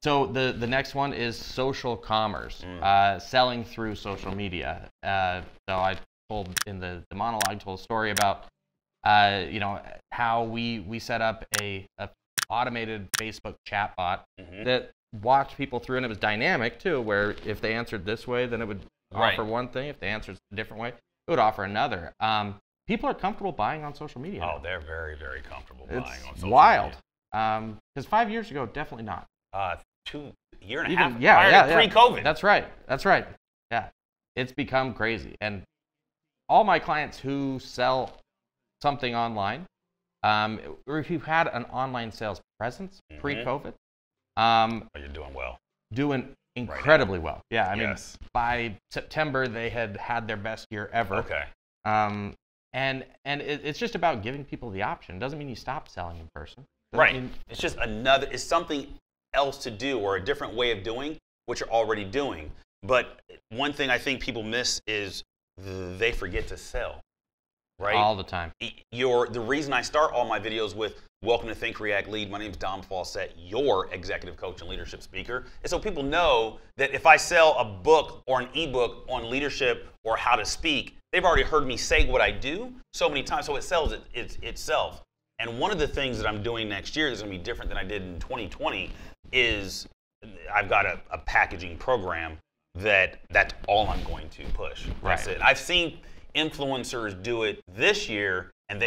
So the next one is social commerce, selling through social media. So I told in the monologue, told a story about how we set up a automated Facebook chatbot that walked people through, and it was dynamic too, where if they answered this way, then it would offer one thing. If they answered a different way, it would offer another. People are comfortable buying on social media. Oh, they're very, very comfortable buying on social media. It's wild. Because 5 years ago, definitely not. 2 year and a half. Pre-COVID. That's right. Yeah, it's become crazy, and all my clients who sell something online, or if you've had an online sales presence pre-COVID, you're doing well. Doing incredibly well. Yeah, I mean, by September they had their best year ever. Okay. And it's just about giving people the option. It doesn't mean you stop selling in person. It's just it's something else to do, or a different way of doing what you're already doing. But one thing I think people miss is they forget to sell. Right? All the time. The reason I start all my videos with "Welcome to Think, React, Lead. My name is Dom Fawcett, your executive coach and leadership speaker," is so people know that if I sell a book or an ebook on leadership or how to speak, they've already heard me say what I do so many times, so it sells itself. And one of the things that I'm doing next year that's going to be different than I did in 2020 is I've got a packaging program that's all I'm going to push. That's it. I've seen influencers do it this year, and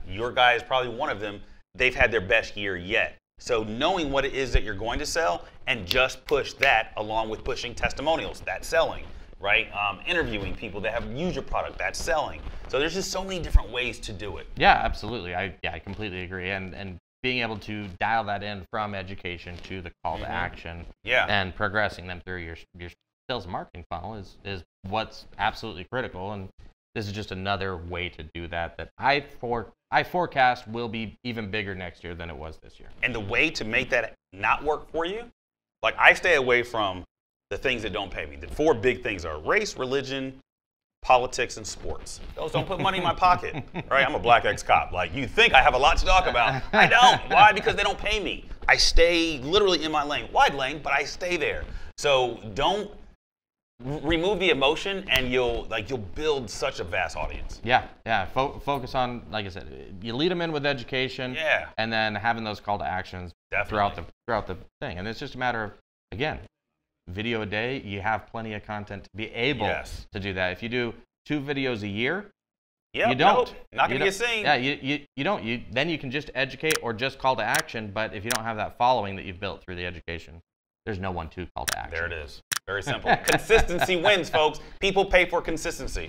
your guy is probably one of them. They've had their best year yet. So knowing what it is that you're going to sell, and just push that along with pushing testimonials, that's selling, right? Interviewing people that have used your product, that's selling. So there's just so many different ways to do it. Yeah, absolutely. I completely agree. And being able to dial that in from education to the call to action, and progressing them through your sales and marketing funnel is what's absolutely critical. And this is just another way to do that I forecast will be even bigger next year than it was this year. And the way to make that not work for you, like I stay away from the things that don't pay me. The 4 big things are race, religion, politics, and sports. Those don't put money in my pocket, right? I'm a black ex-cop. Like, you think I have a lot to talk about. I don't. Why? Because they don't pay me. I stay literally in my lane. Wide lane, but I stay there. So don't remove the emotion, and you'll build such a vast audience. Yeah. Focus on, like I said, you lead them in with education, and then having those call to actions throughout the thing. And it's just a matter of, again, video a day. You have plenty of content to be able to do that. If you do 2 videos a year, you don't. Not gonna get seen. Yeah, you don't. Then you can just educate or just call to action. But if you don't have that following that you've built through the education, there's no one to call to action. There it is. Very simple. Consistency wins, folks. People pay for consistency.